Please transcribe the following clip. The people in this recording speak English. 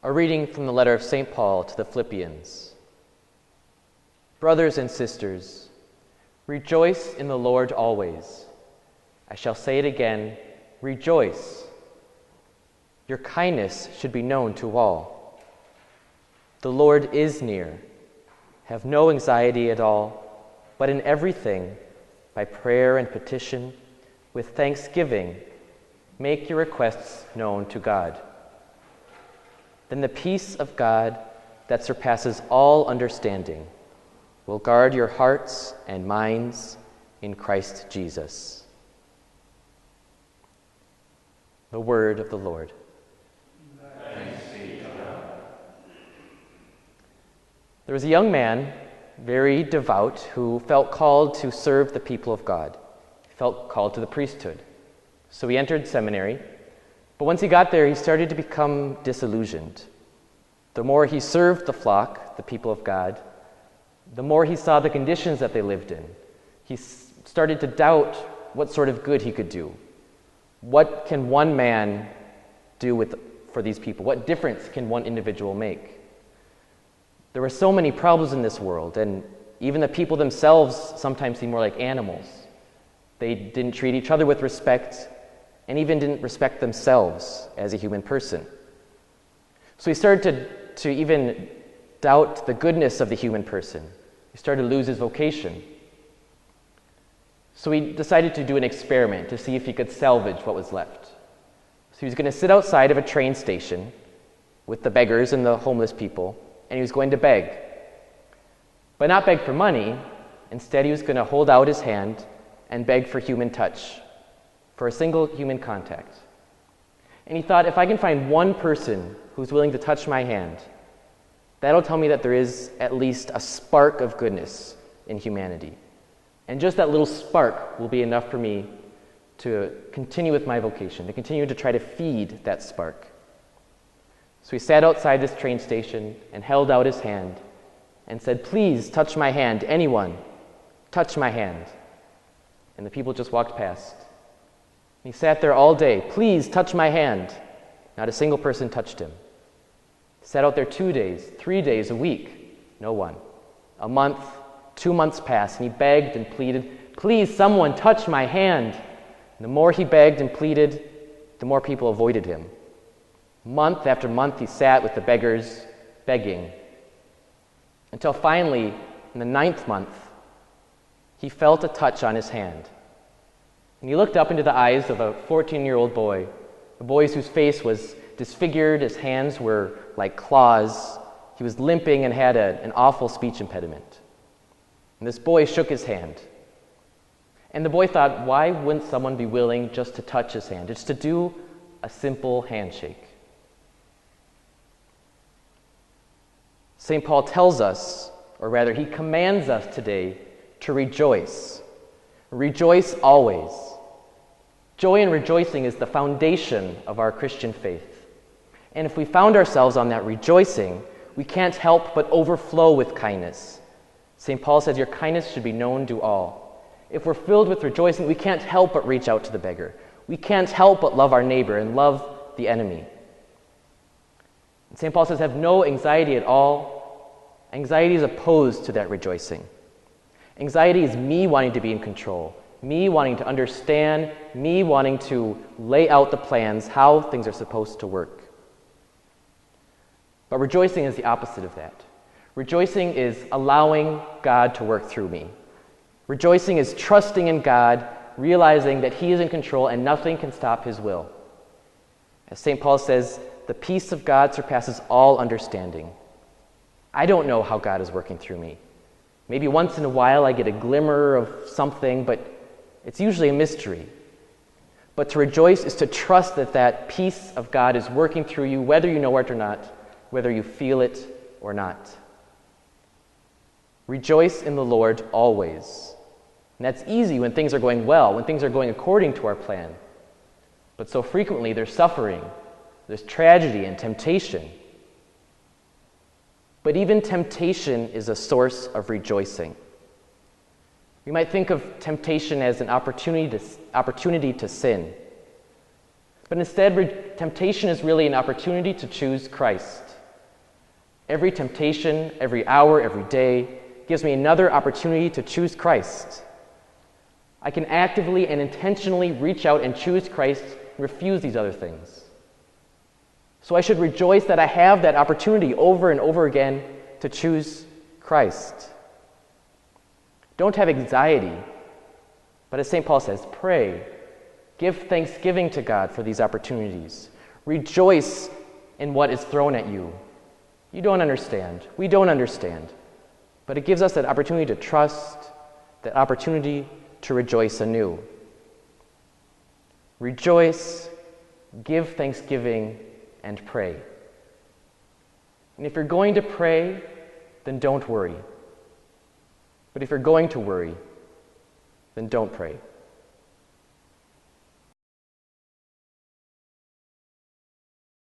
A reading from the letter of St. Paul to the Philippians. Brothers and sisters, rejoice in the Lord always. I shall say it again, rejoice. Your kindness should be known to all. The Lord is near. Have no anxiety at all, but in everything, by prayer and petition, with thanksgiving, make your requests known to God. Then the peace of God that surpasses all understanding will guard your hearts and minds in Christ Jesus. The word of the Lord. Thanks be to God. There was a young man, very devout, who felt called to serve the people of God. He felt called to the priesthood. So he entered seminary. But once he got there, he started to become disillusioned. The more he served the flock, the people of God, the more he saw the conditions that they lived in. He started to doubt what sort of good he could do. What can one man do for these people? What difference can one individual make? There were so many problems in this world, and even the people themselves sometimes seemed more like animals. They didn't treat each other with respect, and even didn't respect themselves as a human person. So he started to even doubt the goodness of the human person. He started to lose his vocation. So he decided to do an experiment to see if he could salvage what was left. So he was going to sit outside of a train station with the beggars and the homeless people, and he was going to beg. But not beg for money. Instead, he was going to hold out his hand and beg for human touch, for a single human contact. And he thought, if I can find one person who's willing to touch my hand, that'll tell me that there is at least a spark of goodness in humanity. And just that little spark will be enough for me to continue with my vocation, to continue to try to feed that spark. So he sat outside this train station and held out his hand and said, "Please touch my hand, anyone, touch my hand." And the people just walked past. He sat there all day. "Please touch my hand." Not a single person touched him. He sat out there 2 days, 3 days, a week. No one. A month, 2 months passed, and he begged and pleaded, "Please, someone touch my hand." And the more he begged and pleaded, the more people avoided him. Month after month, he sat with the beggars, begging. Until finally, in the 9th month, he felt a touch on his hand. And he looked up into the eyes of a 14-year-old boy, a boy whose face was disfigured, his hands were like claws, he was limping and had an awful speech impediment. And this boy shook his hand. And the boy thought, why wouldn't someone be willing just to touch his hand, just to do a simple handshake? St. Paul tells us, or rather he commands us today, to rejoice. Rejoice always. Joy and rejoicing is the foundation of our Christian faith. And if we found ourselves on that rejoicing, we can't help but overflow with kindness. St. Paul says your kindness should be known to all. If we're filled with rejoicing, we can't help but reach out to the beggar. We can't help but love our neighbor and love the enemy. And St. Paul says have no anxiety at all. Anxiety is opposed to that rejoicing. Anxiety is me wanting to be in control, me wanting to understand, me wanting to lay out the plans, how things are supposed to work. But rejoicing is the opposite of that. Rejoicing is allowing God to work through me. Rejoicing is trusting in God, realizing that He is in control and nothing can stop His will. As St. Paul says, the peace of God surpasses all understanding. I don't know how God is working through me. Maybe once in a while I get a glimmer of something, but it's usually a mystery. But to rejoice is to trust that that peace of God is working through you, whether you know it or not, whether you feel it or not. Rejoice in the Lord always. And that's easy when things are going well, when things are going according to our plan. But so frequently there's suffering, there's tragedy and temptation. But even temptation is a source of rejoicing. We might think of temptation as an opportunity to sin. But instead, temptation is really an opportunity to choose Christ. Every temptation, every hour, every day gives me another opportunity to choose Christ. I can actively and intentionally reach out and choose Christ and refuse these other things. So I should rejoice that I have that opportunity over and over again to choose Christ. Don't have anxiety, but as St. Paul says, pray. Give thanksgiving to God for these opportunities. Rejoice in what is thrown at you. You don't understand. We don't understand. But it gives us that opportunity to trust, that opportunity to rejoice anew. Rejoice, give thanksgiving, and pray. And if you're going to pray, then don't worry. But if you're going to worry, then don't pray.